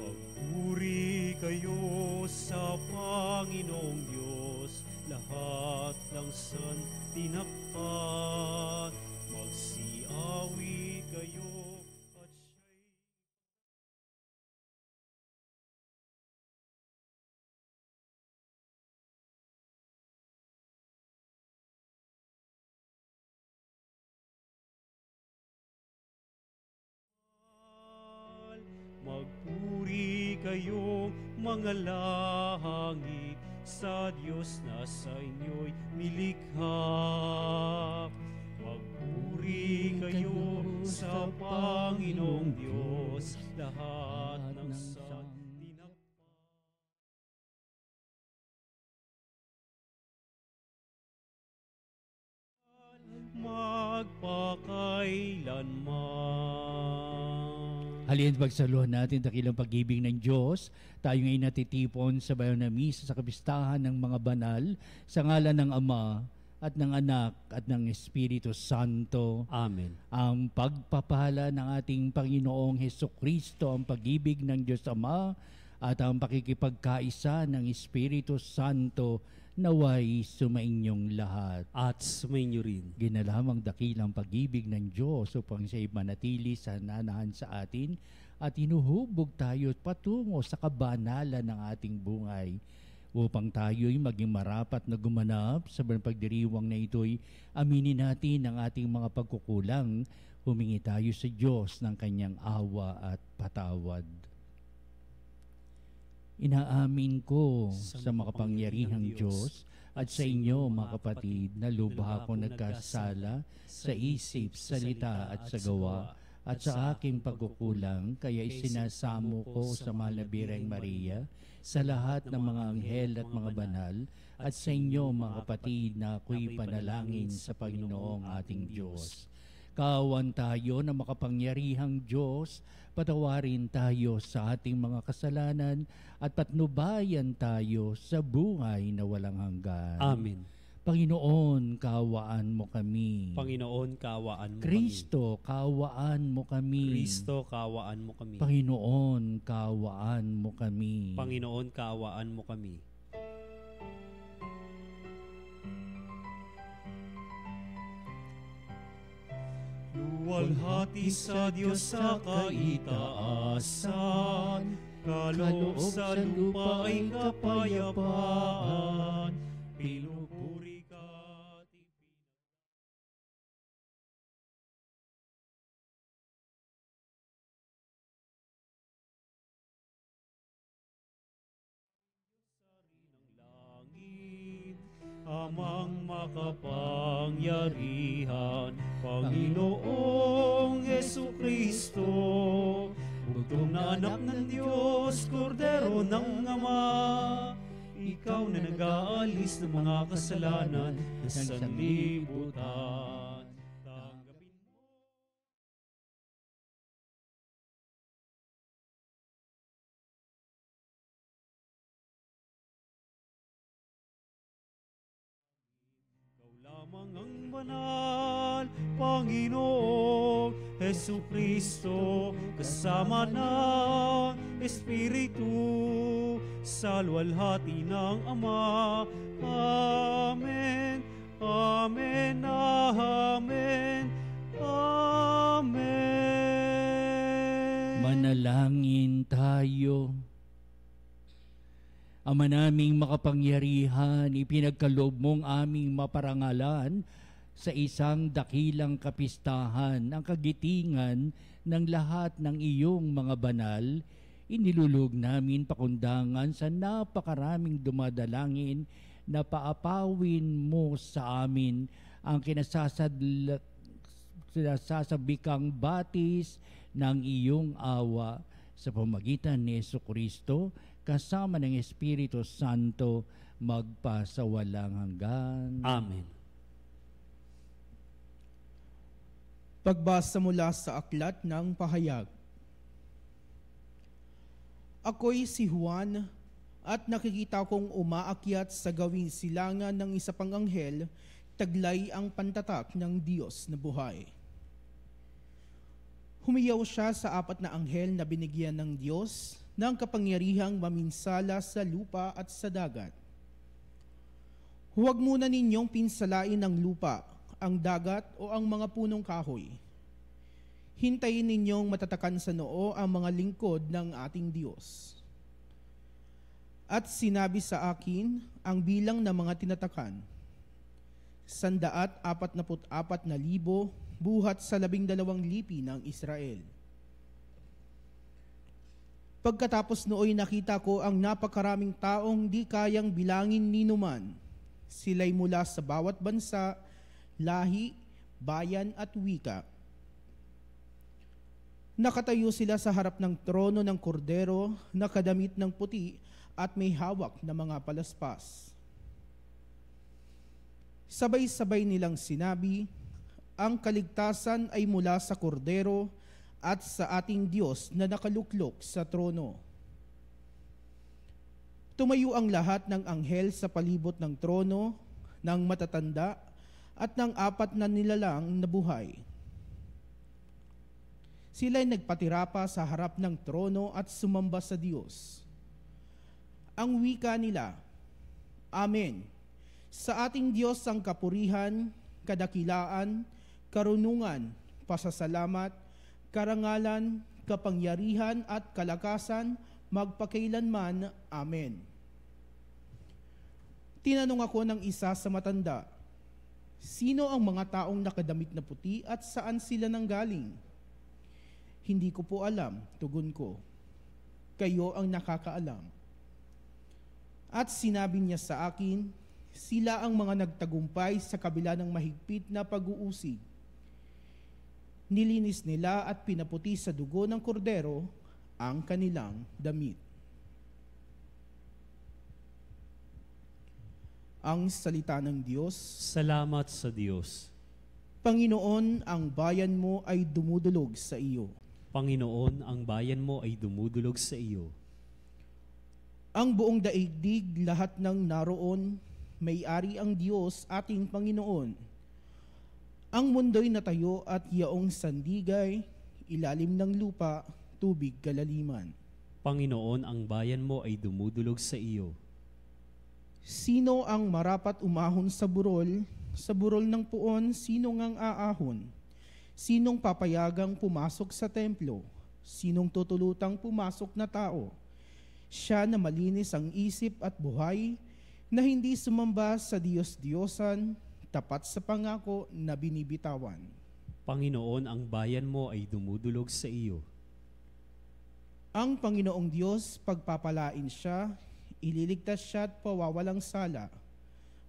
Magpuri kayo sa Panginoong Diyos, lahat ng santinakpan. Magsiawi kayo at siya'y... Magpuri kayo mga langit sa Diyos na sa inyo'y nilikha. Magpuri kayo sa Panginoong Diyos, lahat ng santinakpan. Magpakailanman. Halina't pagsaluhan natin dakilang pag-ibig ng Diyos. Tayo ngayon natitipon sa bayan na misa sa kapistahan ng mga banal sa ngalan ng Ama at ng Anak at ng Espiritu Santo. Amen. Ang pagpapala ng ating Panginoong Hesukristo, ang pag-ibig ng Diyos Ama at ang pakikipagkaisa ng Espiritu Santo naway sumainyong lahat. At sumainyo rin. Ginalamang dakilang pag-ibig ng Diyos upang siya'y manatili sa nanahan sa atin at inuhubog tayo patungo sa kabanalan ng ating buhay upang tayo'y maging marapat na gumanap sa pagdiriwang na ito'y aminin natin ang ating mga pagkukulang, humingi tayo sa Diyos ng kanyang awa at patawad. Inaamin ko sa makapangyarihang Diyos at sa inyo mga kapatid na lubha akong nagkasala sa isip, salita at sa gawa at sa aking pagkukulang, kaya isinasamo ko sa mahal na Birheng Maria, sa lahat ng mga anghel at mga banal, at sa inyo mga kapatid na ako'y panalangin sa Panginoong ating Diyos. Kaawan tayo na makapangyarihang Diyos, patawarin tayo sa ating mga kasalanan at patnubayan tayo sa buhay na walang hanggan. Amen. Panginoon, kaawaan mo kami. Panginoon, kaawaan mo Kristo, kaawaan mo kami. Kristo, kaawaan mo kami. Panginoon, kaawaan mo kami. Panginoon, kaawaan mo kami. Luwalhati sa Diyos sa kaitaasan, kaloob sa lupa ay kapayapaan. Pinupuri ka at langit, Amang makapangyarihan, Panginoong Hesukristo, bugtong na anak ng Diyos, kordero ng Ama, ikaw na nag-aalis ng mga kasalanan ng sanlibutan. Tanggapin mo. Ikaw lamang ang banal, Panginoong Hesukristo, kasama ng Espiritu, sa luwalhati ng Ama. Amen, Amen, Amen, Amen. Manalangin tayo. Ama naming makapangyarihan, ipinagkaloob mong aming maparangalan sa isang dakilang kapistahan ang kagitingan ng lahat ng iyong mga banal. Inilulog namin pakundangan sa napakaraming dumadalangin na paapawin mo sa amin ang kinasasabikang batis ng iyong awa sa pamagitan ni Jesucristo kasama ng Espiritu Santo magpasawalang hanggan. Amen. Pagbasa mula sa aklat ng pahayag. Ako'y si Juan at nakikita kong umaakyat sa gawing silangan ng isa pang anghel, taglay ang pantatak ng Diyos na buhay. Humiyaw siya sa 4 na anghel na binigyan ng Diyos ng kapangyarihang maminsala sa lupa at sa dagat. Huwag muna ninyong pinsalain ng lupa, ang dagat o ang mga punong kahoy. Hintayin ninyong matatakan sa noo ang mga lingkod ng ating Diyos. At sinabi sa akin ang bilang ng mga tinatakan, 144,000 buhat sa 12 lipi ng Israel. Pagkatapos nooy nakita ko ang napakaraming taong di kayang bilangin ni numan. Sila'y mula sa bawat bansa, lahi, bayan at wika. Nakatayo sila sa harap ng trono ng kordero, nakadamit ng puti at may hawak na mga palaspas. Sabay-sabay nilang sinabi, ang kaligtasan ay mula sa kordero at sa ating Diyos na nakaluklok sa trono. Tumayo ang lahat ng anghel sa palibot ng trono, ng matatanda, at ng 4 na nilalang na buhay. Sila'y nagpatirapa sa harap ng trono at sumamba sa Diyos. Ang wika nila, Amen. Sa ating Diyos ang kapurihan, kadakilaan, karunungan, pasasalamat, karangalan, kapangyarihan at kalakasan, magpakailanman. Amen. Tinanong ako ng isa sa matanda, sino ang mga taong nakadamit na puti at saan sila nanggaling? Hindi ko po alam, tugon ko. Kayo ang nakakaalam. At sinabi niya sa akin, sila ang mga nagtagumpay sa kabila ng mahigpit na pag-uusig. Nilinis nila at pinaputi sa dugo ng kordero ang kanilang damit. Ang salita ng Diyos. Salamat sa Diyos. Panginoon, ang bayan mo ay dumudulog sa iyo. Panginoon, ang bayan mo ay dumudulog sa iyo. Ang buong daigdig, lahat ng naroon, may-ari ang Diyos ating Panginoon. Ang mundo'y natayo at yaong sandigay, ilalim ng lupa, tubig kalaliman. Panginoon, ang bayan mo ay dumudulog sa iyo. Sino ang marapat umahon sa burol ng puon, sino ngang aahon? Sinong papayagang pumasok sa templo? Sinong tutulutang pumasok na tao? Siya na malinis ang isip at buhay, na hindi sumamba sa Diyos-Diyosan, tapat sa pangako na binibitawan. Panginoon, ang bayan mo ay dumudulog sa iyo. Ang Panginoong Diyos, pagpapalain siya, ililigtas siya at pawawalang sala.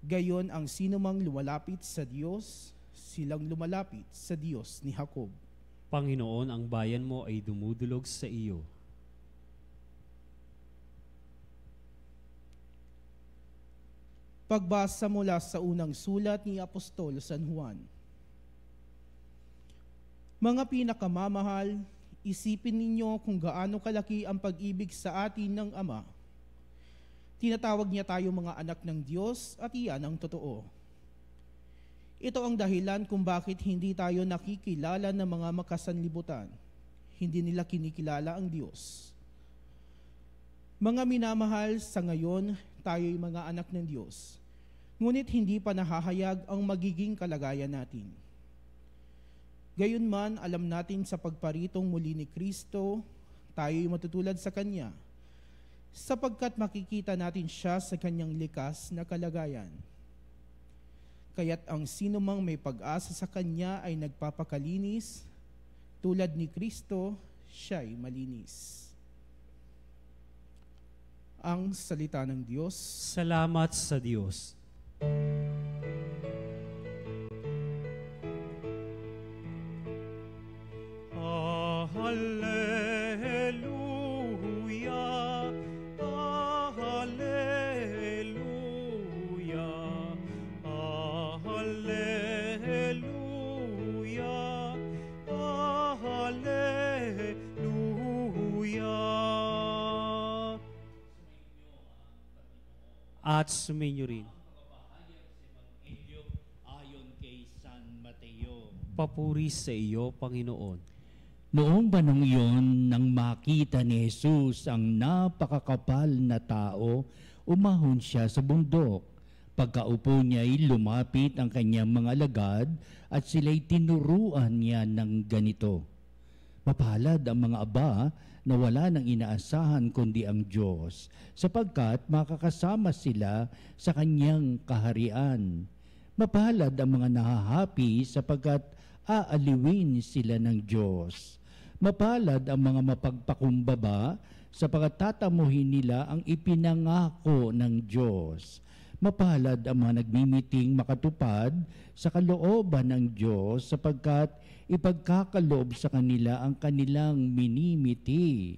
Gayon ang sinumang lumalapit sa Diyos, silang lumalapit sa Diyos ni Jacob. Panginoon, ang bayan mo ay dumudulog sa iyo. Pagbasa mula sa unang sulat ni Apostol San Juan. Mga pinakamamahal, isipin ninyo kung gaano kalaki ang pag-ibig sa atin ng Ama. Tinatawag niya tayo mga anak ng Diyos at iyan ang totoo. Ito ang dahilan kung bakit hindi tayo nakikilala ng mga makasanlibutan. Hindi nila kinikilala ang Diyos. Mga minamahal, sa ngayon, tayo'y mga anak ng Diyos. Ngunit hindi pa nahahayag ang magiging kalagayan natin. Gayunman, alam natin sa pagparitong muli ni Kristo, tayo'y matutulad sa Kanya, sapagkat makikita natin siya sa Kanyang likas na kalagayan. Kaya't ang sinumang may pag-asa sa Kanya ay nagpapakalinis, tulad ni Kristo, siya'y malinis. Ang salita ng Diyos. Salamat sa Diyos. Hallelujah, hallelujah, hallelujah, hallelujah. At sumainyo rin. Ayon kay San Mateo. Papuri sa iyo, Panginoon. Noong panahon iyon, nang makita ni Jesus ang napakakapal na tao, umahon siya sa bundok. Pagkaupo niya ay lumapit ang kanyang mga alagad at sila'y tinuruan niya ng ganito. Mapalad ang mga aba na wala nang inaasahan kundi ang Diyos, sapagkat makakasama sila sa kanyang kaharian. Mapalad ang mga nahahapi sapagkat aaliwin sila ng Diyos. Mapalad ang mga mapagpakumbaba sapagkat tatamuhin nila ang ipinangako ng Diyos. Mapalad ang mga nagmimiting makatupad sa kalooban ng Diyos sapagkat ipagkakaloob sa kanila ang kanilang minimiti.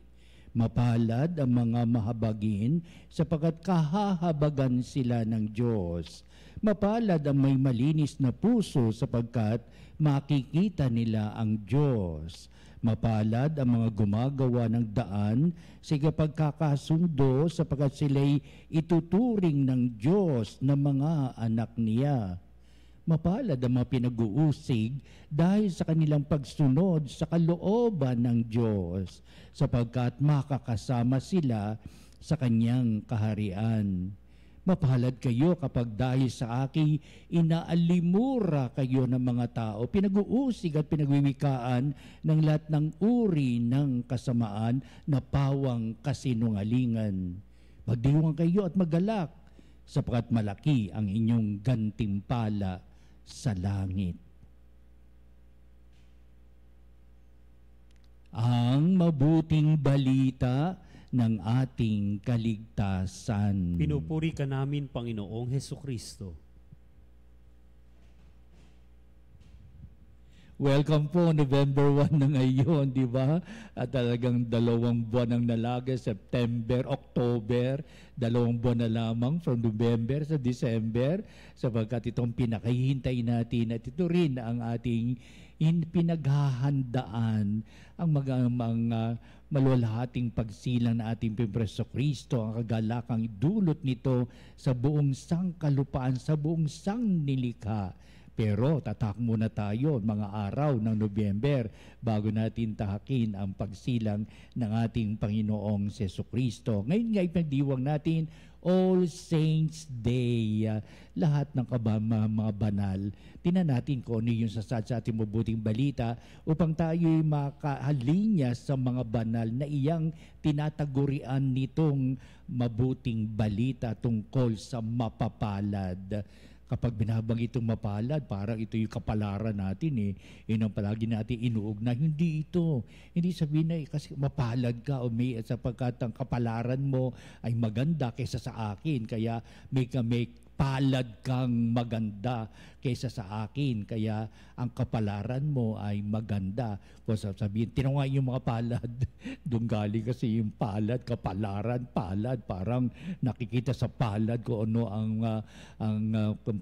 Mapalad ang mga mahabagin sapagkat kahahabagan sila ng Diyos. Mapalad ang may malinis na puso sapagkat makikita nila ang Diyos. Mapalad ang mga gumagawa ng daan sa pagkakasundo sapagkat sila'y ituturing ng Diyos na mga anak niya. Mapalad ang mga pinag-uusig dahil sa kanilang pagsunod sa kalooban ng Diyos sapagkat makakasama sila sa kanyang kaharian. Mapalad kayo kapag dahil sa akin inaalimura kayo ng mga tao, pinag-uusig at pinagwiwikaan ng lahat ng uri ng kasamaan na pawang kasinungalingan. Magdiwang kayo at magalak, sapagkat malaki ang inyong gantimpala sa langit. Ang mabuting balita ng ating kaligtasan. Pinupuri ka namin, Panginoong Hesukristo. Welcome po, November 1 na ngayon, di ba? At talagang 2 buwan ang nalaga, September, October, 2 buwan na lamang from November sa December, sapagkat itong pinakahihintay natin at ito rin ang ating pinaghahandaan, ang mga maluwalhating pagsilang na ating Preso Kristo, ang kagalakang dulot nito sa buong sangkalupaan, sa buong sangnilikha. Pero tatak muna tayo mga araw ng Nobyember bago natin tahakin ang pagsilang ng ating Panginoong Jesucristo. Ngayon nga ipagdiwang natin All Saints Day. Lahat ng mga banal, tinan natin kung ano yung sa ating mabuting balita upang tayo'y makahalinya sa mga banal na iyang tinatagurian nitong mabuting balita tungkol sa mapapalad. Kapag binabanggit itong mapalad, parang ito yung kapalaran natin eh. Yun ang palagi natin inuog na hindi ito. Hindi sabihin na kasi mapalad ka o may sapagkat ang kapalaran mo ay maganda kaysa sa akin. Kaya may palad kang maganda kaysa sa akin. Kaya ang kapalaran mo ay maganda. Kung sabihin, tinawag yung mga palad. Doon galing kasi yung palad, kapalaran, palad. Parang nakikita sa palad kung ano ang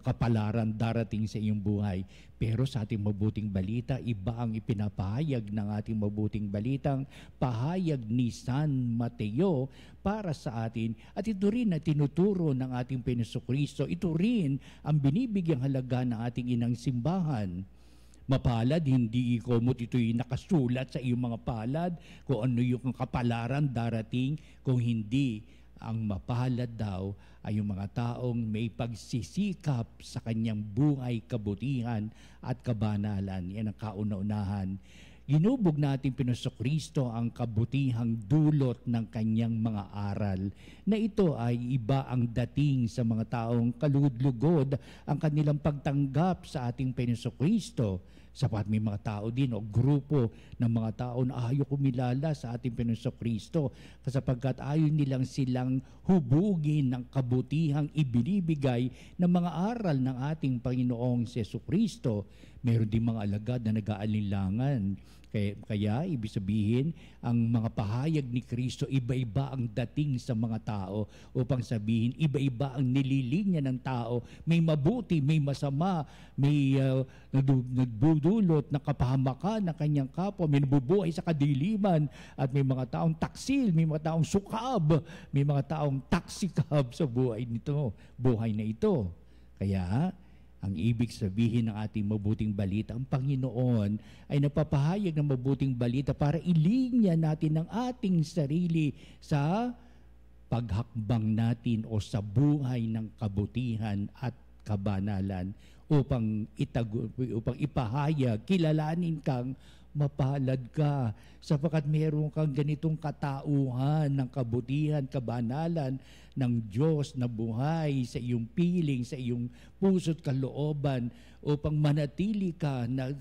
kapalaran darating sa iyong buhay. Pero sa ating mabuting balita, iba ang ipinapahayag ng ating mabuting balitang pahayag ni San Mateo para sa atin. At ito rin na tinuturo ng ating Jesucristo. Ito rin ang binibigyang halaga ng ating inang simbahan. Mapalad, hindi ikomot ito'y nakasulat sa iyong mga palad kung ano yung kapalaran darating, kung hindi ang mapalad daw ay yung mga taong may pagsisikap sa kanyang buhay, kabutihan at kabanalan. Yan ang kauna-unahan. Ginubog natin Jesucristo ang kabutihang dulot ng kanyang mga aral na ito ay iba ang dating sa mga taong kalugod-lugod ang kanilang pagtanggap sa ating Jesucristo. Sapat may mga tao din o grupo ng mga tao na ayaw kumilala sa ating Jesucristo sapagkat ayaw nilang silang hubugin ng kabutihang ibinibigay ng mga aral ng ating Panginoong Jesucristo. Meron din mga alagad na nag-aalinlangan. Kaya ibig sabihin, ang mga pahayag ni Kristo, iba-iba ang dating sa mga tao upang sabihin, iba-iba ang nililinya ng tao. May mabuti, may masama, may nagbudulot ng kapahamakan ng kanyang kapwa, may nabubuhay sa kadiliman, at may mga taong taksil, may mga taong sukab, may mga taong taksikab sa buhay na ito. Kaya, Ang ibig sabihin ng ating mabuting balita, ang Panginoon ay napapahayag ng mabuting balita para ilinya natin ang ating sarili sa paghakbang natin o sa buhay ng kabutihan at kabanalan upang ipahayag, kilalanin kang mapalad ka sapagkat meron kang ganitong katauhan ng kabutihan, kabanalan ng Diyos na buhay sa iyong piling, sa iyong puso't kalooban upang manatili ka, na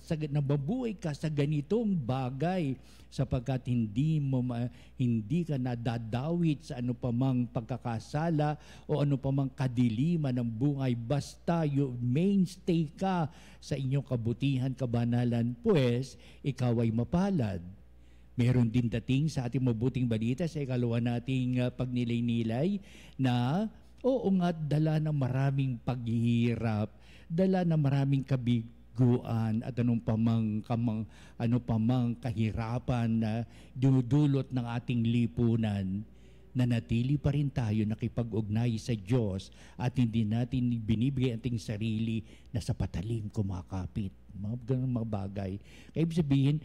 mabuhay ka sa ganitong bagay sapagkat hindi ka nadadawit sa ano pamang pagkakasala o ano pamang kadiliman ng buhay basta mainstay ka sa inyong kabutihan, kabanalan, pues ikaw ay mapalad. Meron din dating sa ating mabuting balita sa ikalawa nating pagnilay-nilay na oo nga, dala ng maraming paghihirap, dala ng maraming kabiguan at ano pamang kahirapan na dinudulot ng ating lipunan, nanatili pa rin tayo nakipag-ugnay sa Diyos at hindi natin binibigay ating sarili na sa patalim kumakapit. Mga ganun mga bagay. Kaya ibig sabihin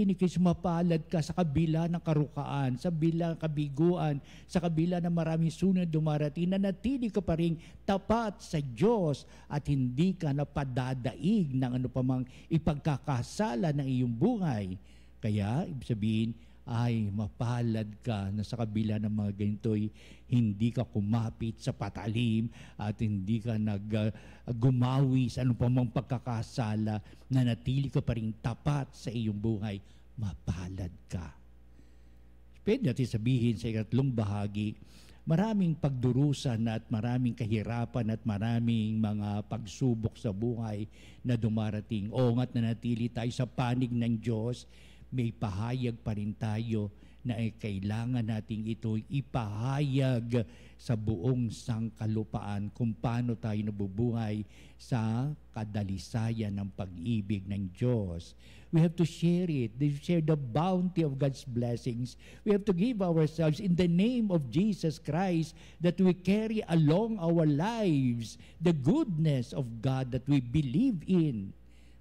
ni Kristo, mapalad ka sa kabila ng karukaan, sa kabila ng kabiguan, sa kabila ng maraming sunod dumarating, nanatili ka pa rin tapat sa Diyos at hindi ka napadadaig ng ano pamang ipagkakasala ng iyong buhay. Kaya ibig sabihin, ay mapalad ka na sa kabila ng mga ganito'y hindi ka kumapit sa patalim at hindi ka gumawi sa anong pamang pagkakasala, na natili ka pa rin tapat sa iyong buhay, mapalad ka. Pwede natin sabihin sa ikatlong bahagi, maraming pagdurusan at maraming kahirapan at maraming mga pagsubok sa buhay na dumarating. O nga't nanatili tayo sa panig ng Diyos, may pahayag pa rin tayo na kailangan nating ito ipahayag sa buong sangkalupaan kung paano tayo nabubuhay sa kadalisayan ng pag-ibig ng Diyos. We have to share it, share the bounty of God's blessings. We have to give ourselves in the name of Jesus Christ, that we carry along our lives the goodness of God that we believe in.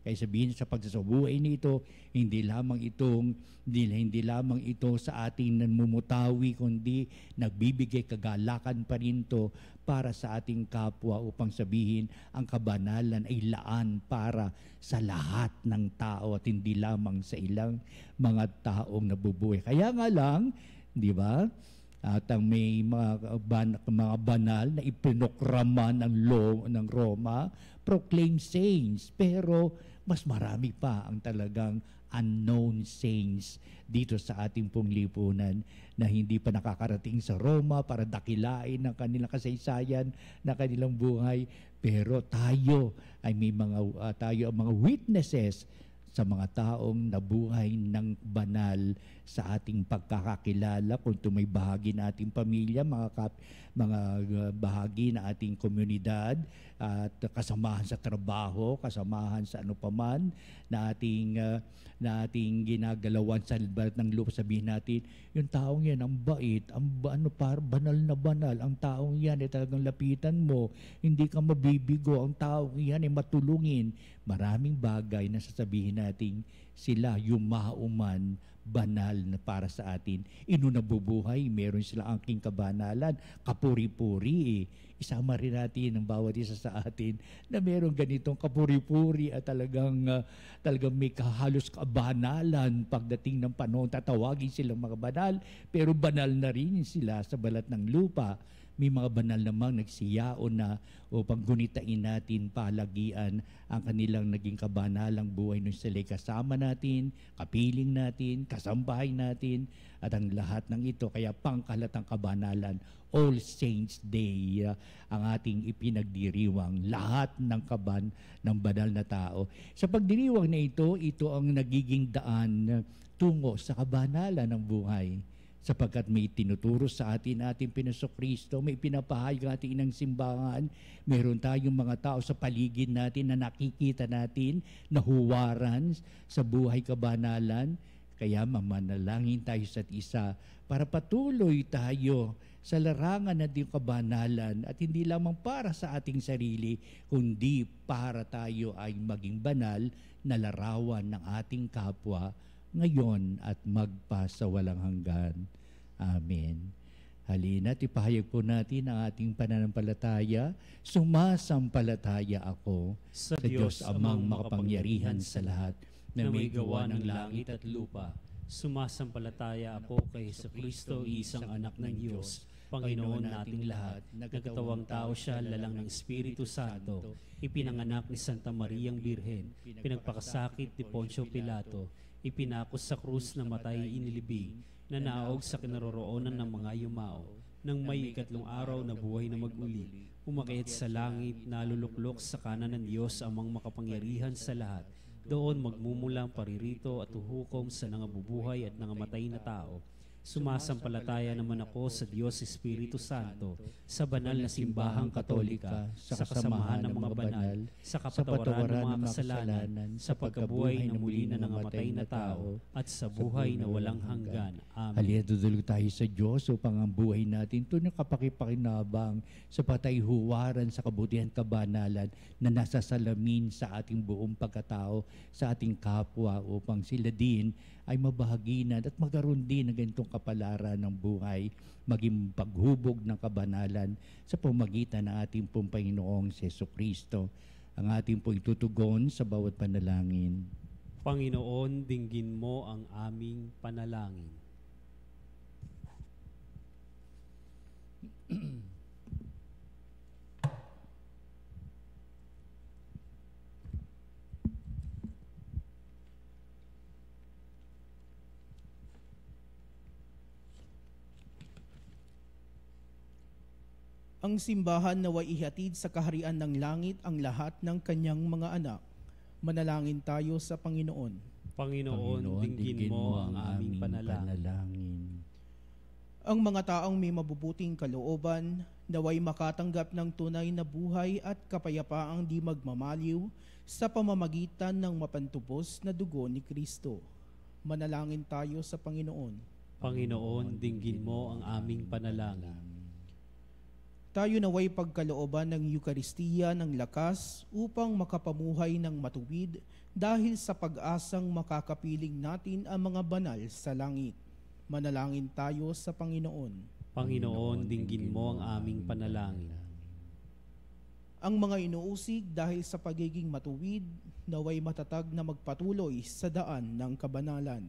Kaya sabihin sa pagsasabuhay nito, hindi lamang ito sa ating namumutawi, kundi nagbibigay kagalakan pa rin to para sa ating kapwa upang sabihin ang kabanalan ay laan para sa lahat ng tao at hindi lamang sa ilang mga taong nabubuhay. Kaya nga lang, di ba? At ang may mga banal na ipinokrama ng Roma, proclaim saints, pero mas marami pa ang talagang unknown saints dito sa ating pong lipunan na hindi pa nakakarating sa Roma para dakilain ng kanilang kasaysayan, na kanilang buhay. Pero tayo ay tayo ang mga witnesses sa mga taong nabuhay ng banal sa ating pagkakakilala, kung ito may bahagi na ating pamilya, mga bahagi na ating komunidad, at kasamahan sa trabaho, kasamahan sa ano paman na ating ginagalawan sa balat ng lupa. Sabihin natin, yung taong yan ang bait, banal na banal, ang taong yan ay talagang lapitan mo, hindi ka mabibigo, ang taong yan ay matulungin. Maraming bagay na sasabihin natin sila yumauman, banal na para sa atin. Nabubuhay, meron silang angking kabanalan, kapuri-puri. Isama rin natin ang bawat isa sa atin na meron ganitong kapuri-puri at talagang may halos kabanalan pagdating ng panahon. Tatawagin silang mga banal, pero banal na rin sila sa balat ng lupa. May mga banal namang nagsiyaon na upang gunitain natin, palagian ang kanilang naging kabanalang buhay nung sila'y kasama natin, kapiling natin, kasambahay natin, at ang lahat ng ito. Kaya pangkalatang kabanalan, All Saints Day, ang ating ipinagdiriwang, lahat ng ng banal na tao. Sa pagdiriwang na ito ang nagiging daan tungo sa kabanalan ng buhay. Sapagkat may tinuturo sa ating Pinasokristo, may pinapahayag ating ng simbahan, meron tayong mga tao sa paligid natin na nakikita natin, na huwaran sa buhay kabanalan. Kaya mamanalangin tayo sa isa para patuloy tayo sa larangan ng ating kabanalan at hindi lamang para sa ating sarili, kundi para tayo ay maging banal na larawan ng ating kapwa ngayon at magpasawalang hanggan. Amen. Halina't ipahayag po natin ang ating pananampalataya. Sumasampalataya ako sa Diyos Amang makapangyarihan sa lahat, na may gawa ng langit at lupa. Sumasampalataya ako kay Jesucristo, isang anak ng Diyos, Panginoon nating lahat. Nagkatawang tao siya, lalang ng Espiritu Santo. Ipinanganak ni Santa Mariang Birhen. Pinagpakasakit ni Poncio Pilato. Ipinakos sa krus na matay inilibing. Nanaog sa kinaroroonan ng mga yumao. Nang may ikatlong araw na buhay na mag-uli, umakyat sa langit, naluluklok sa kanan ng Diyos Amang makapangyarihan sa lahat. Doon magmumulang paririto at uhukom sa nangabubuhay at nangamatay na tao. Sumasampalataya naman ako sa Diyos Espiritu Santo, sa banal na simbahang katolika, sa kasamahan ng mga banal, sa kapatawaran ng mga kasalanan, sa pagkabuhay na muli na nangamatay na tao, at sa buhay na walang hanggan. Amen. Halina't dudulog tayo sa Diyos upang ang buhay natin tunay kapakipakinabang sa patayhuwaran sa kabutihan kabanalan na nasa salamin sa ating buong pagkatao sa ating kapwa upang sila din ay mabahaginan at magkaroon din ng ganitong kapalaran ng buhay, maging paghubog ng kabanalan sa pamagitan ng ating pong Panginoong Jesucristo. Ang ating pong itutugon sa bawat panalangin. Panginoon, dinggin mo ang aming panalangin. Ang simbahan naway ihatid sa kaharian ng langit ang lahat ng kanyang mga anak. Manalangin tayo sa Panginoon. Panginoon, dinggin mo ang aming panalangin. Ang mga taong may mabubuting kalooban, naway makatanggap ng tunay na buhay at kapayapaang di magmamaliw sa pamamagitan ng mapantubos na dugo ni Kristo. Manalangin tayo sa Panginoon. Panginoon, dinggin mo ang aming panalangin. Tayo naway pagkalooban ng Eukaristiya ng lakas upang makapamuhay ng matuwid dahil sa pag-asang makakapiling natin ang mga banal sa langit. Manalangin tayo sa Panginoon. Panginoon, dinggin mo ang aming panalangin. Ang mga inuusig dahil sa pagiging matuwid, naway matatag na magpatuloy sa daan ng kabanalan.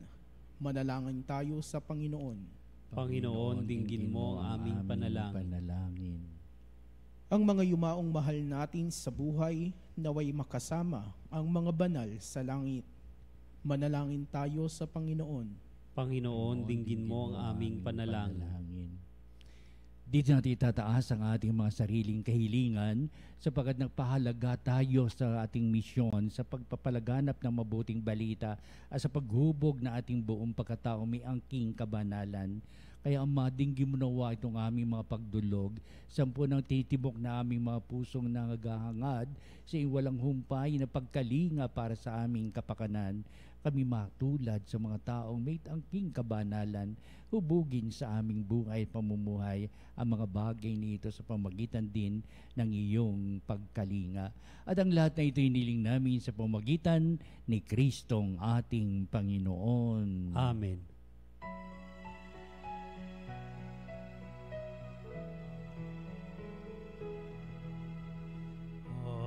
Manalangin tayo sa Panginoon. Panginoon, dinggin mo ang aming panalangin. Ang mga yumaong mahal natin sa buhay, naway makasama ang mga banal sa langit. Manalangin tayo sa Panginoon. Panginoon, dinggin mo ang aming panalangin. Dito natin itataas ang ating mga sariling kahilingan sapagkat nagpahalaga tayo sa ating misyon sa pagpapalaganap ng mabuting balita at sa paghubog na ating buong pagkatao may angking kabanalan. Kaya Ama, dinggin mo nawa itong aming mga pagdulog, sampu ng titibok na aming mga pusong nangagahangad sa walang humpay na pagkalinga para sa aming kapakanan. Kami matulad sa mga taong may angking kabanalan, hubugin sa aming buhay at pamumuhay ang mga bagay nito sa pamagitan din ng iyong pagkalinga. At ang lahat na ito iniling namin sa pamagitan ni Kristong ating Panginoon. Amen.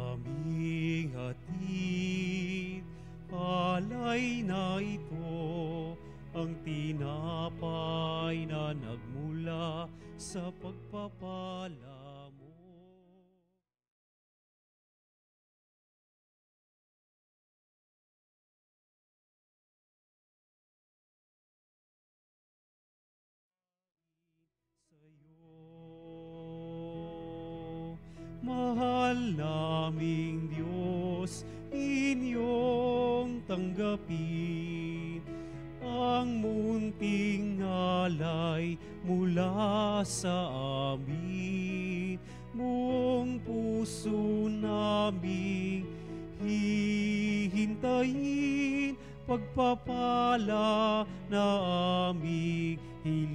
Aming hatid, alay na ito, ang tinapay na nagmula sa pagpapala mo. Mahal naming Diyos, inyong tanggapin ang munting alay mula sa amin. Buong puso naming hihintayin pagpapala na aming hiling.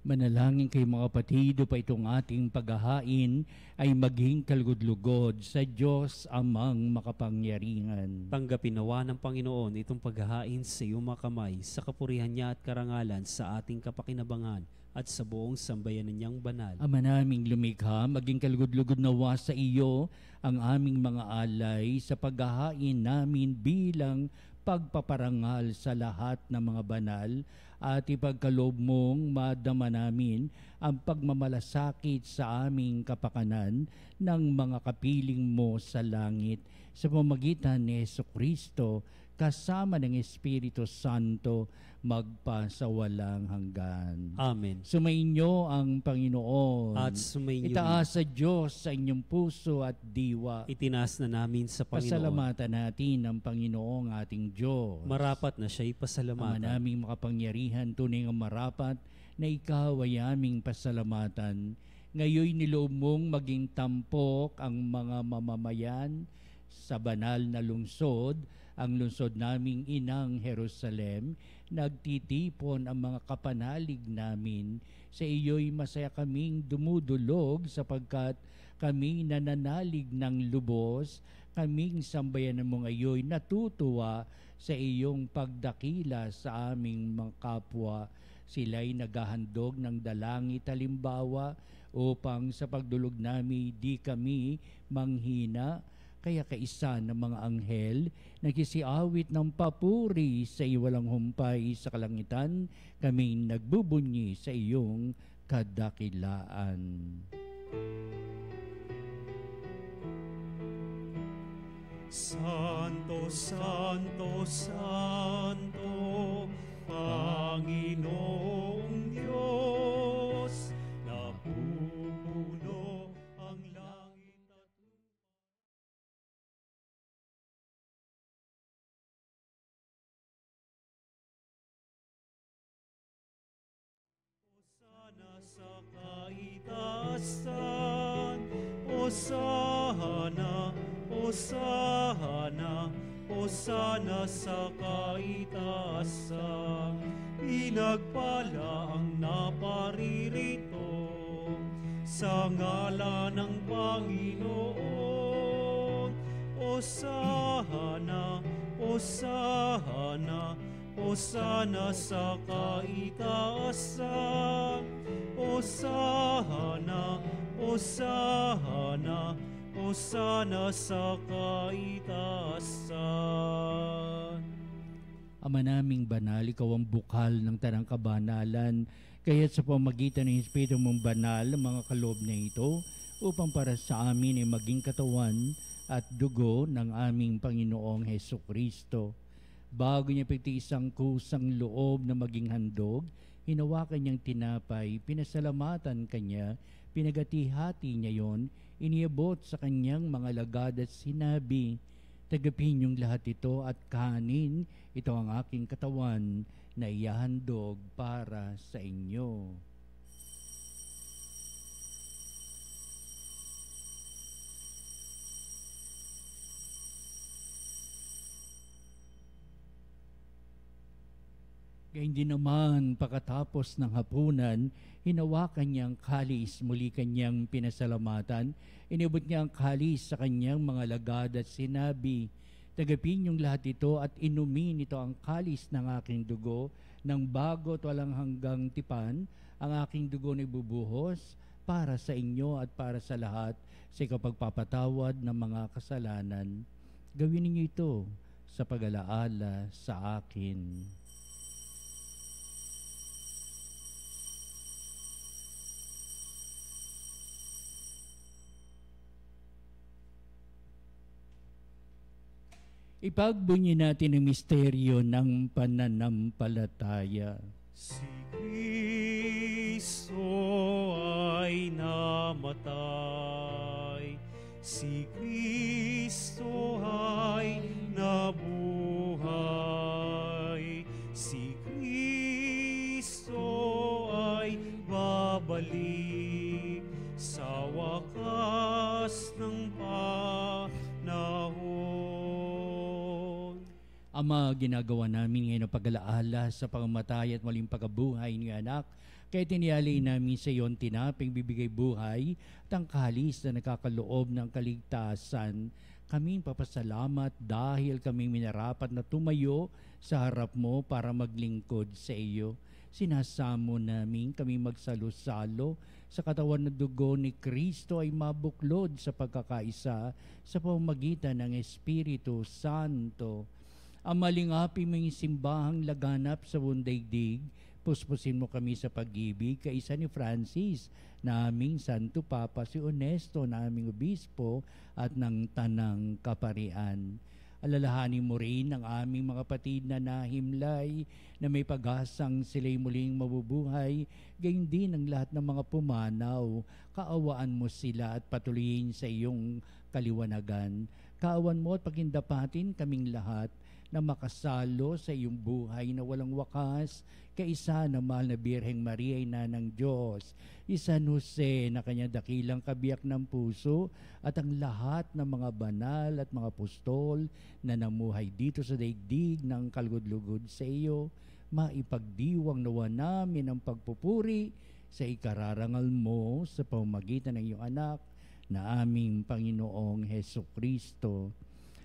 Manalangin kayo mga kapatid, upang itong ating paghahain ay maging kalugod-lugod sa Diyos amang makapangyarihan. Tanggapin nawa ng Panginoon itong paghahain sa iyong mga kamay, sa kapurihan niya at karangalan, sa ating kapakinabangan at sa buong sambayanan niyang banal. Ama naming lumikha, maging kalugod-lugod nawa sa iyo ang aming mga alay sa paghahain namin bilang pagpaparangal sa lahat ng mga banal, at ipagkaloob mong madama namin ang pagmamalasakit sa aming kapakanan ng mga kapiling mo sa langit, sa pamamagitan ni Jesucristo kasama ng Espiritu Santo magpasawalang hanggan. Amen. Sumainyo ang Panginoon. At sumainyo Itaas sa Diyos sa inyong puso at diwa. itinaas na namin sa Panginoon. Pasalamatan natin ang Panginoong ating Diyos. Marapat na siya'y Ama pasalamatan. naming makapangyarihan, tunay ang marapat na ikaw ay aming pasalamatan. Ngayon niloob mong maging tampok ang mga mamamayan sa banal na lungsod, ang lungsod naming inang Jerusalem. Nagtitipon ang mga kapanalig namin. Sa iyo'y masaya kaming dumudulog sapagkat kami nananalig ng lubos. Kaming sambayanan mo ngayon natutuwa sa iyong pagdakila sa aming mga kapwa. Sila'y naghahandog ng dalangit halimbawa upang sa pagdulog namin di kami manghina. Kaya kaisa ng mga anghel, nagsisiawit ng papuri sa iwalang humpay sa kalangitan, kaming nagbubunyi sa iyong kadakilaan. Santo, Santo, Santo, Panginoong Diyos, napupuno ang langit at Hosana sa kaitaasan, Hosana, Hosana, Hosana sa kaitaasan. Pinagpala ang naparirito sa ngalan ng Panginoon. Hosana, Hosana, Hosana sa kaitaasan. Hosana, Hosana, Hosana sa kaitaasan. Ama naming banal, ikaw ang bukal ng tanang kabanalan, kaya sa pamagitan ng Espiritu mong banal, mga kaloob na ito, upang para sa amin ay maging katawan at dugo ng aming Panginoong Hesukristo. Bago niya pagtiis ang kusang loob na maging handog, hinawakan niyang tinapay, pinasalamatan kanya, pinagati-hati niya yon, iniabot sa kanyang mga lagad at sinabi, "Tagapin niyong lahat ito at kanin, ito ang aking katawan na ihahandog para sa inyo." Gayun din naman, pagkatapos ng hapunan, hinawakan niyang kalis, muli kanyang pinasalamatan. Inibot niya ang kalis sa kanyang mga lagad at sinabi, "Tagapin niyong lahat ito at inumin ito ang kalis ng aking dugo, ng bago at walang hanggang tipan, ang aking dugo na ibubuhos para sa inyo at para sa lahat sa ikapagpapatawad ng mga kasalanan. Gawin ninyo ito sa pag-alaala sa akin." Ipagbunyi natin ang misteryo ng pananampalataya. Si Kristo ay namatay, si Kristo ay nabuhay, si Kristo ay babalik sa wakas ng panahon. Ama, ginagawa namin ngayon ang pag-alaala sa pamamatay at muling pagkabuhay ni anak. Kaya tiniyali namin sa iyon tinaping bibigay buhay at ang kalis na nakakaloob ng kaligtasan. Kami papasalamat dahil kami minarapat na tumayo sa harap mo para maglingkod sa iyo. Sinasamo namin kami magsalo-salo sa katawan ng dugo ni Kristo ay mabuklod sa pagkakaisa sa pamamagitan ng Espiritu Santo. Ang malingapi mong simbahang laganap sa buong daigdig, puspusin mo kami sa pag-ibig kaisa ni Francis, na aming Santo Papa, si Honesto na aming Obispo at ng Tanang Kaparian. Alalahanin mo rin ang aming mga kapatid na nahimlay na may pag-asang sila'y muling mabubuhay, gayon din ang lahat ng mga pumanaw. Kaawaan mo sila at patuloyin sa iyong kaliwanagan. Kaawan mo at pagindapatin kaming lahat na makasalo sa iyong buhay na walang wakas, kaisa na mahal na Birheng Maria, ina ng Diyos, San Jose na kanyang dakilang kabiyak ng puso, at ang lahat ng mga banal at mga apostol na namuhay dito sa daigdig ng kalugod-lugod sa iyo, maipagdiwang nawa namin ang pagpupuri sa ikararangal mo sa pamamagitan ng iyong anak na aming Panginoong Hesukristo.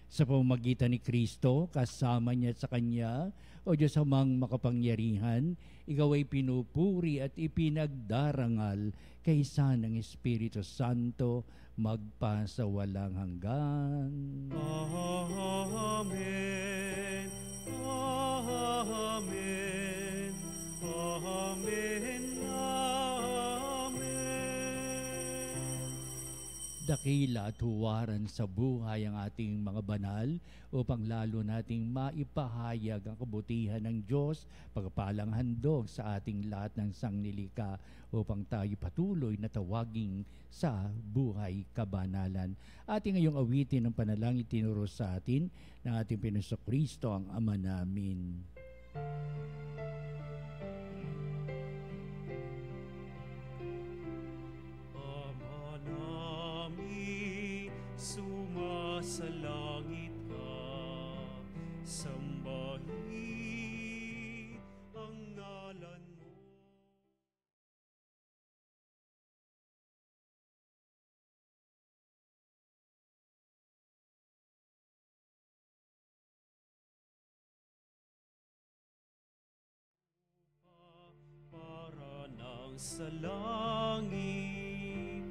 Sa pamamagitan ni Kristo, kasama niya at sa Kanya, o Diyos amang makapangyarihan, ikaw ay pinupuri at ipinagdarangal kaysa ng Espiritu Santo, magpa sa walang hanggan. Amen. Amen. Amen. Dakila at huwaran sa buhay ang ating mga banal upang lalo nating maipahayag ang kabutihan ng Diyos, pagpalang handog sa ating lahat ng sangnilika upang tayo patuloy na tawaging sa buhay kabanalan. Ating ngayong awitin ng panalangin tinuro sa atin ng ating Panginoong Kristo ang Ama namin. Sa langit ka, sambahin ang ngalan mo. Para nang sa langit,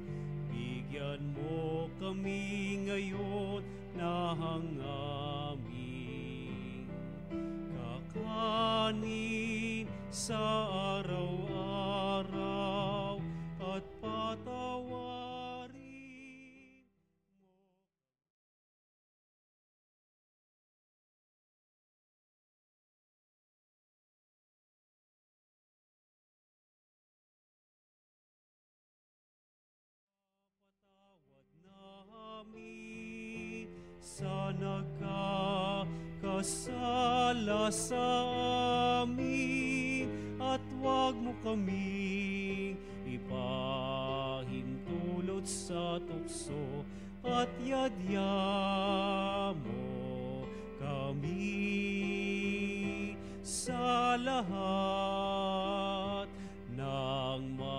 bigyan mo kami ngayon na aming kakanin sa araw-araw at patawarin mo. Patawad namin sa nagkakasala sa amin, at huwag mo kaming ipahintulot sa tukso, at yadya mo kami sa lahat ng masama.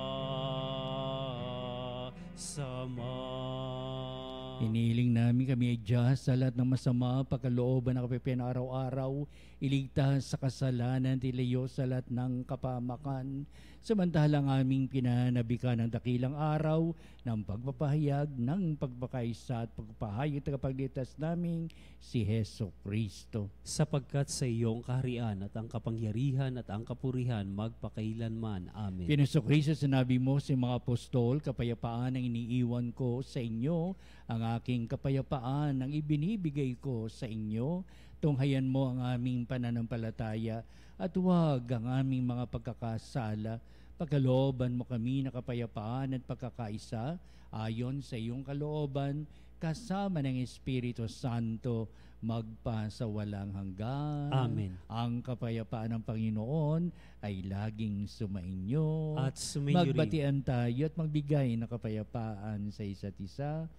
Iniling namin kami ay Diyos sa lahat ng masama, pagkalooban na kapipian araw-araw, iligtas sa kasalanan, tilayo sa lahat ng kapamakan, samantalang aming pinanabikan ng dakilang araw ng pagpapahayag ng pagpakaisa at pagpapahayag at kapagligtas naming si Heso Kristo. Sapagkat sa iyong kaharian at ang kapangyarihan at ang kapurihan magpakailanman. Amen. Pinoso Kristo, sinabi mo sa mga apostol, kapayapaan ang iniiwan ko sa inyo, ang aking kapayapaan ang ibinibigay ko sa inyo. Tunghayan mo ang aming pananampalataya at huwag ang aming mga pagkakasala. Pagkalooban mo kami na kapayapaan at pagkakaisa ayon sa iyong kalooban, kasama ng Espiritu Santo, magpa sa walang hanggan. Amen. Ang kapayapaan ng Panginoon ay laging sumainyo. At sumainyo rin. Magbatian tayo at magbigay ng kapayapaan sa isa't isa.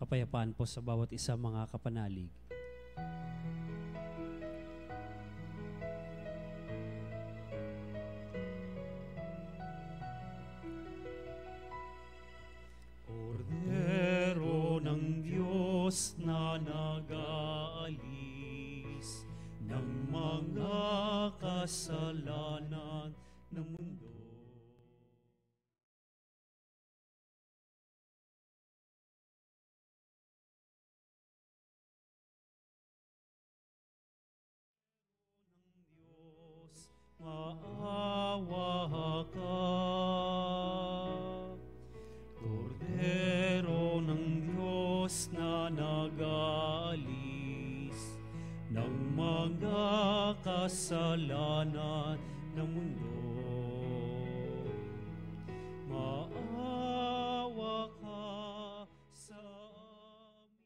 Kapayapaan po sa bawat isa, mga kapanalig. Kordero ng Diyos na nag-aalis ng mga kasalanan ng mundo. Diyos, maawa ka. Kordero ng Diyos na nag-aalis ng mga kasalanan ng mundo. Maawa ka sa amin.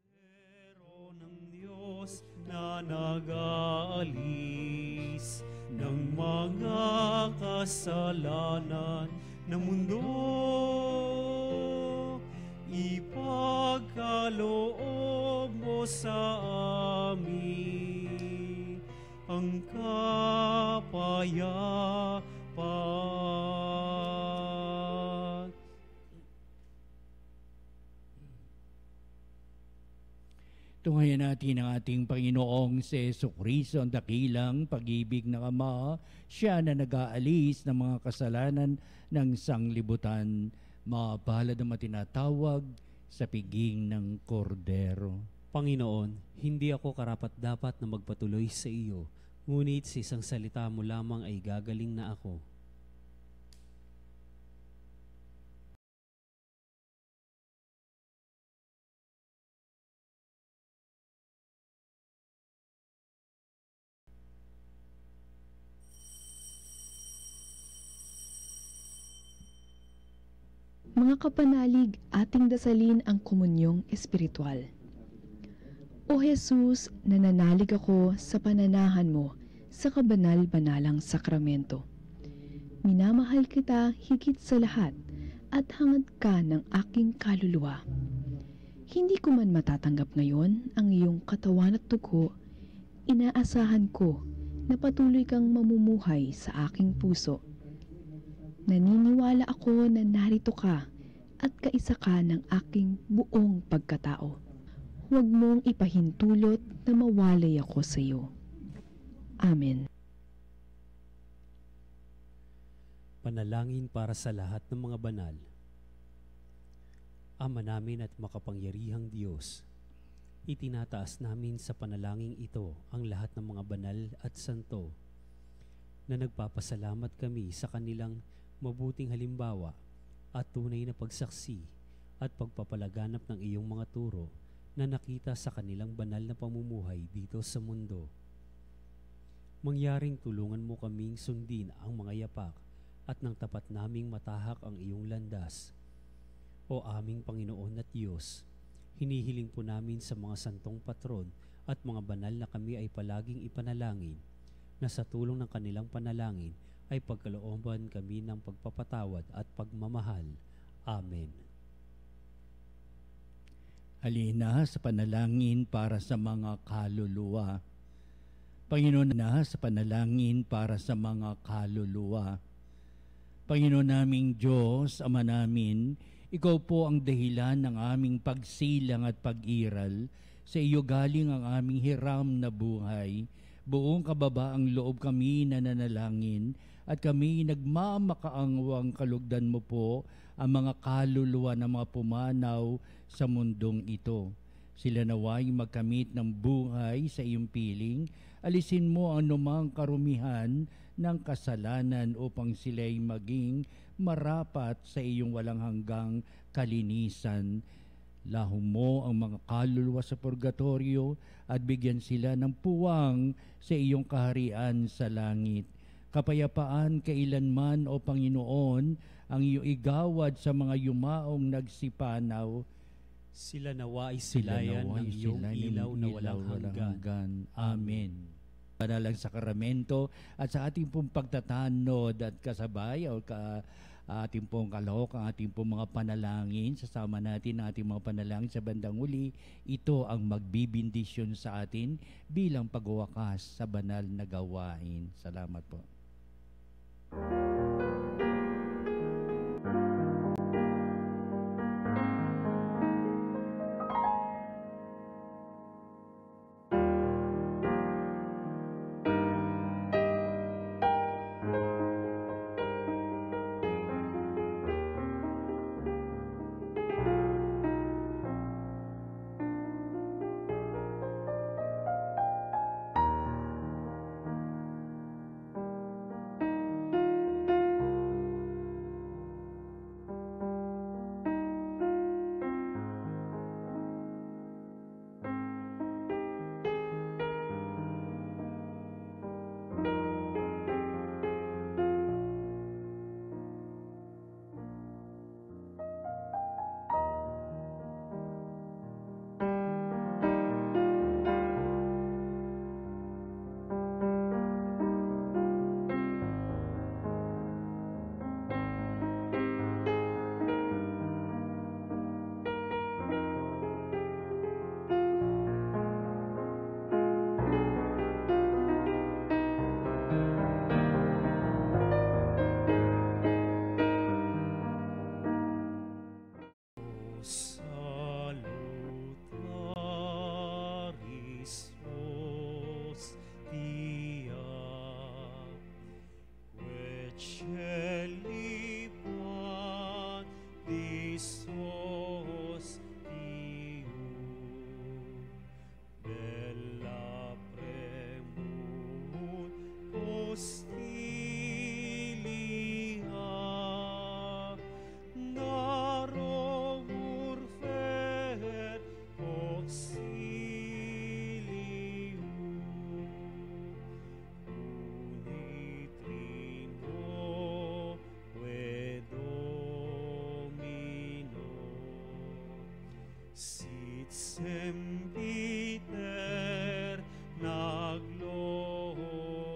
Kordero ng Diyos na nag-aalis ng mga kasalanan ng mundo, ipagkaloob mo sa amin ang kapayapaan. Tunghayan natin ang ating Panginoong si Jesucristo, ang dakilang pag-ibig ng Ama, siya na nag-aalis ng mga kasalanan ng sanglibutan, mapalad ang matinatawag sa piging ng Kordero. Panginoon, hindi ako karapat-dapat na magpatuloy sa iyo, ngunit sa isang salita mo lamang ay gagaling na ako. Mga kapanalig, ating dasalin ang komunyong espiritual. O Jesus, nananalig ako sa pananahan mo sa kabanal-banalang sakramento. Minamahal kita higit sa lahat at hangad ka ng aking kaluluwa. Hindi ko man matatanggap ngayon ang iyong katawan at dugo, inaasahan ko na patuloy kang mamumuhay sa aking puso. Naniniwala ako na narito ka at kaisa ka ng aking buong pagkatao. Huwag mong ipahintulot na mawalay ako sa iyo. Amen. Panalangin para sa lahat ng mga banal. Ama namin at makapangyarihang Diyos, itinataas namin sa panalangin ito ang lahat ng mga banal at santo na nagpapasalamat kami sa kanilang mabuting halimbawa at tunay na pagsaksi at pagpapalaganap ng iyong mga turo na nakita sa kanilang banal na pamumuhay dito sa mundo. Mangyaring tulungan mo kaming sundin ang mga yapak at ng tapat naming matahak ang iyong landas. O aming Panginoon at Diyos, hinihiling po namin sa mga santong patron at mga banal na kami ay palaging ipanalangin na sa tulong ng kanilang panalangin ay pagkalooban kami ng pagpapatawad at pagmamahal. Amen. Halina sa panalangin para sa mga kaluluwa. Panginoon, na sa panalangin para sa mga kaluluwa. Panginoon naming Diyos, Ama namin, Ikaw po ang dahilan ng aming pagsilang at pag-iral. Sa iyo galing ang aming hiram na buhay. Buong kababaang loob kami na nanalangin at kami nagmamakaangwang kalugdan mo po ang mga kaluluwa ng mga pumanaw sa mundong ito. Sila naway magkamit ng buhay sa iyong piling. Alisin mo ang anumang karumihan ng kasalanan upang sila'y maging marapat sa iyong walang hanggang kalinisan. Lahom mo ang mga kaluluwa sa purgatorio at bigyan sila ng puwang sa iyong kaharian sa langit. Kapayapaan kailanman, O Panginoon, ang iyong igawad sa mga yumaong nagsipanaw. Sila nawa ay silayan ng iyong ilaw na walang hanggan. Amen. banalang sakramento at sa ating pong pagtatanod at kasabay o ating pong kalahok, ang ating pong mga panalangin, sasama natin ang ating mga panalangin sa bandang huli. Ito ang magbibindisyon sa atin bilang pagwawakas sa banal na gawain. Salamat po. Salutaris hostia, Veceli Patris hostium, bella premut hostilia, Naromur fer auxilium, unitrino ve Domino, sit sempiter na gloria,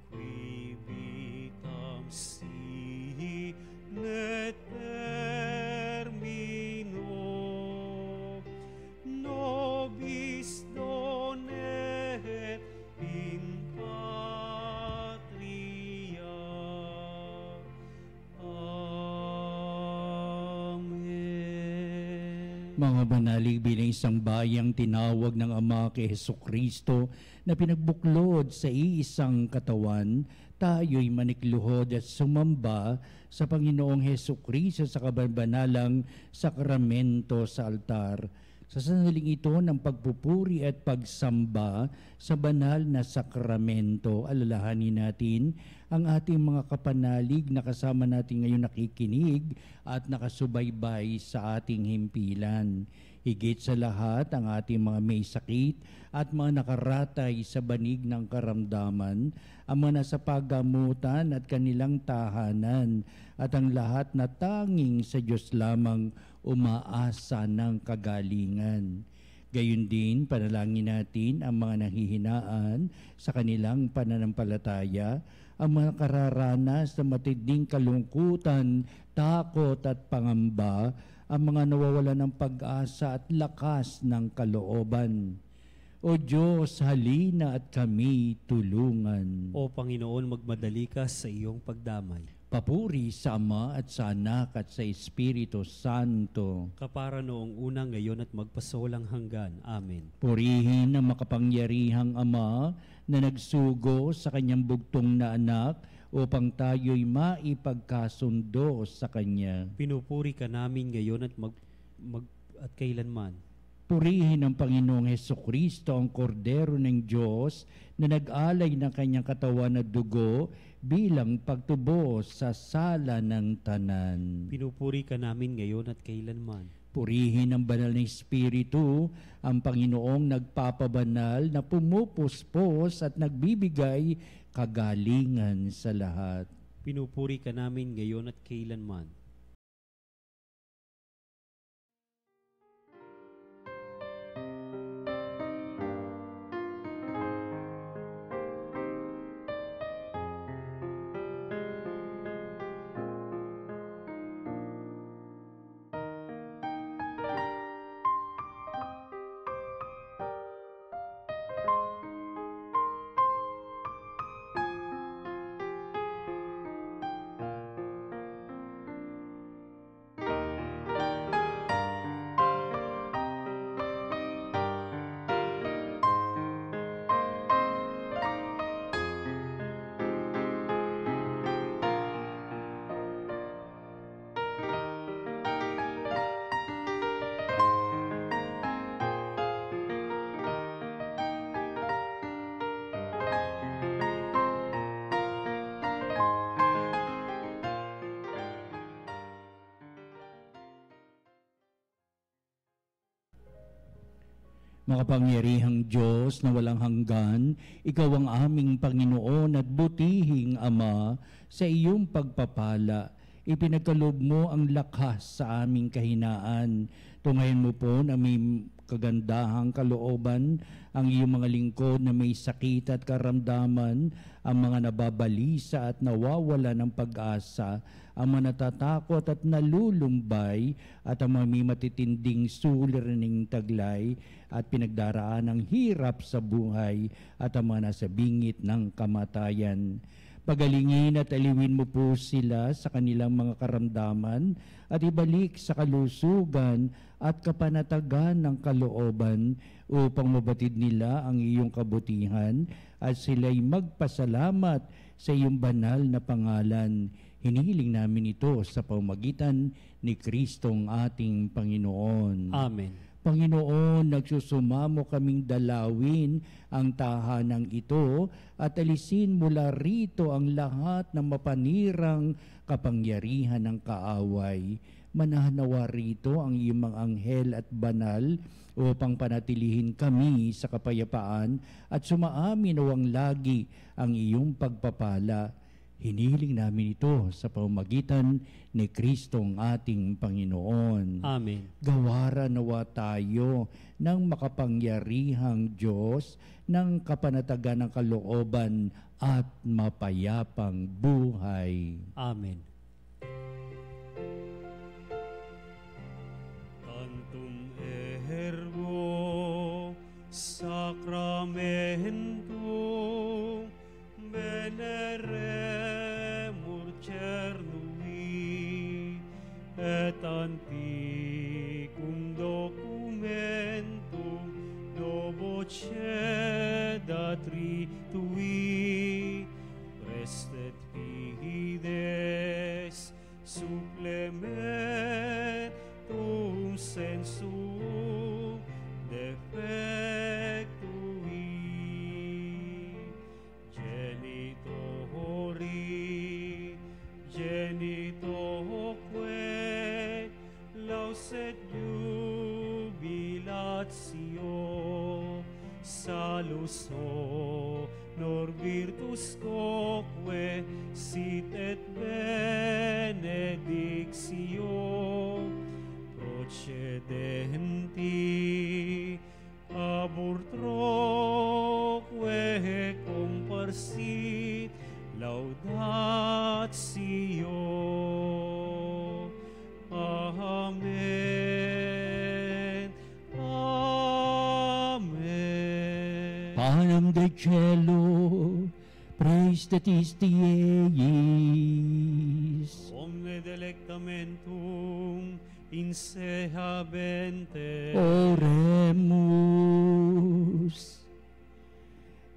qui vitam sine termino, nobis donet in patria. Amen. Mga banalig bilang isang bayang tinawag ng Ama kay Hesukristo na pinagbuklod sa iisang katawan, tayo'y manikluhod at sumamba sa Panginoong Hesukristo sa kabanalang sakramento sa altar. Sa sandaling ito ng pagpupuri at pagsamba sa banal na sakramento, alalahanin natin ang ating mga kapanalig na kasama natin ngayon nakikinig at nakasubaybay sa ating himpilan. Higit sa lahat ang ating mga may sakit at mga nakaratay sa banig ng karamdaman, ang mga nasa paggamutan at kanilang tahanan, at ang lahat na tanging sa Diyos lamang umaasa ng kagalingan. Gayon din, panalangin natin ang mga nanghihinaan sa kanilang pananampalataya, ang mga kararanas ng matinding kalungkutan, takot at pangamba, ang mga nawawala ng pag-asa at lakas ng kalooban. O Diyos, halina at kami tulungan. O Panginoon, magmadali ka sa iyong pagdamay. Papuri sa Ama at sa Anak at sa Espiritu Santo. Kapara noong una, ngayon at magpasawalang hanggan. Amen. Purihin ang makapangyarihang Ama na nagsugo sa kanyang bugtong na anak upang tayo'y maipagkasundo sa Kanya. Pinupuri ka namin ngayon at at kailanman. Purihin ang Panginoong Hesukristo, ang Kordero ng Diyos, na nag-alay ng kanyang katawan at dugo bilang pagtubos sa sala ng tanan. Pinupuri ka namin ngayon at kailanman. Purihin ang banal na Espiritu, ang Panginoong nagpapabanal na pumupuspos at nagbibigay kagalingan sa lahat. Pinupuri ka namin ngayon at kailanman. Makapangyarihang Diyos na walang hanggan, Ikaw ang aming Panginoon at butihing Ama. Sa iyong pagpapala, ipinagkaloob mo ang lakas sa aming kahinaan. Tungayin mo po na may kagandahang kalooban ang iyong mga lingkod na may sakit at karamdaman, ang mga nababalisa at nawawala ng pag-asa, ang mga natatakot at nalulumbay, at ang mga may matitinding suliraning taglay at pinagdaraan ng hirap sa buhay, at ang mga nasa bingit ng kamatayan. Pagalingin at aliwin mo po sila sa kanilang mga karamdaman at ibalik sa kalusugan at kapanatagan ng kalooban upang mabatid nila ang iyong kabutihan at sila'y magpasalamat sa iyong banal na pangalan. Hinihiling namin ito sa pamamagitan ni Kristong ating Panginoon. Amen. Panginoon, nagsusumamo kaming dalawin ang tahanang ito at alisin mula rito ang lahat ng mapanirang kapangyarihan ng kaaway. Manahanawa rito ang iyong mga anghel at banal upang panatilihin kami sa kapayapaan at sumaamin nawang lagi ang iyong pagpapala. Hinihiling namin ito sa pamamagitan ni Kristong ating Panginoon. Amen. Gawara nawa tayo ng makapangyarihang Diyos ng kapanatagan ng kalooban at mapayapang buhay. Amen. Tantum ergo sacramentum veneremur cernui et antiquum documentum novocedatri tui prestet fides supplementum sensum defectui genitoque lauset jubilatio salus honor virtus quoque sit et benedictio procedenti abur troque comparsit laudatio. Amen. Amen. Panem de cielo, praestetis Dieis. Omne delectamentum in se habente. Oremus.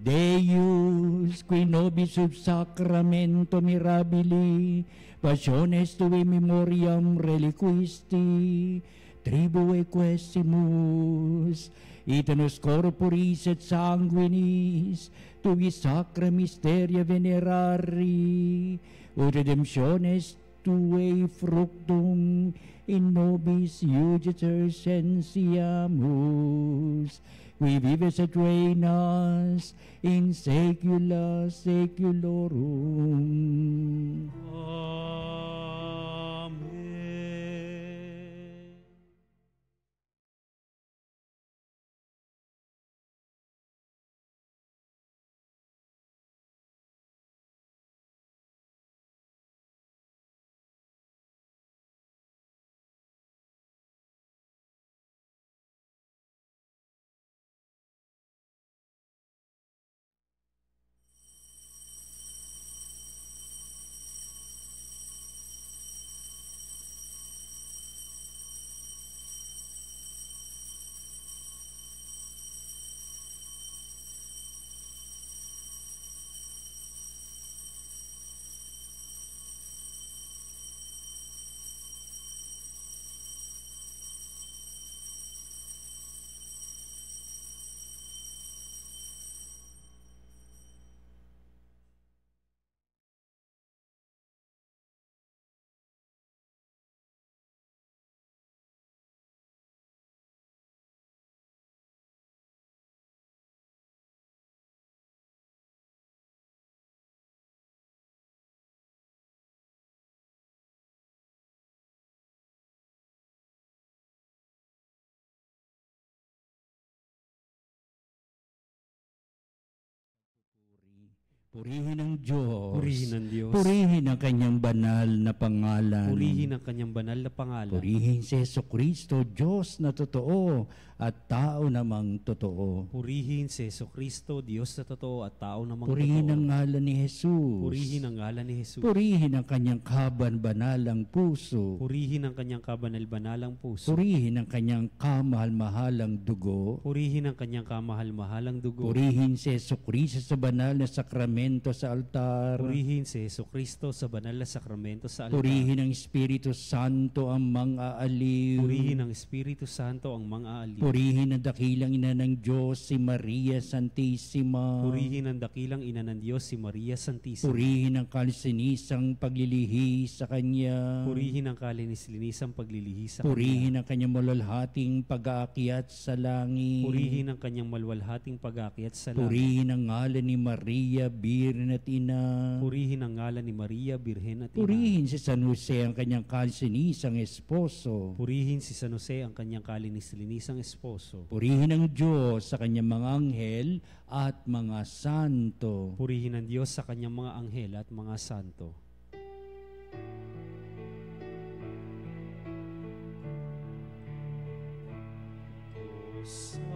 Deus, qui nobis sub sacramento mirabili, passiones tui memoriam reliquisti, tribue quesimus, itenus corporis et sanguinis, tui sacra mysteria venerari, ut redemptiones tuae fructum in nobis iuditor sensiamus, qui vives et reinas in saecula saeculorum. Amen. Purihin ang Diyos. Purihin ang Diyos. Purihin ang kanyang banal na pangalan. Purihin ang kanyang banal na pangalan. Purihin si Jesucristo, Diyos na totoo at tao namang totoo. Purihin si Jesucristo, Diyos na totoo at tao namang Purihin ang totoo. ngalan ni Jesus. Purihin ang ngalan ni Jesus. Purihin ang kanyang kaban-banalang puso. Purihin ang kanyang kabanal-banalang puso. Purihin ang kanyang kamahal-mahalang dugo. Purihin ang kanyang kamahal-mahalang dugo. Purihin si Jesucristo sa banal na sakramento sa altar. Purihin si Jesucristo sa banal na sakramento sa altar. Purihin ang Espiritu Santo ang mga aliw. Purihin ang Espiritu Santo ang mga aliw. Purihin ang dakilang ina ng Diyos, si Maria Santissima. Purihin ang dakilang ina ng Diyos, si Maria Santissima. Purihin ang kalsinisang paglilihi sa Kanya. Purihin ang kalinis-linisang paglilihi sa Kanya. Purihin ang kanyang malalhating pag-aakyat sa langit. Purihin ang kanyang malwalhating pag-aakyat sa langit. Purihin ang ngalan ni Maria, Birhen at Ina. Purihin ang ngalan ni Maria, Birhen at Ina. Purihin si San Jose ang kanyang kalsinisang esposo. Purihin si San Jose ang kanyang kalinis-linisang esposo. Purihin ang Diyos sa kanyang mga anghel at mga santo. Purihin ang Diyos sa kanyang mga anghel at mga santo. Sa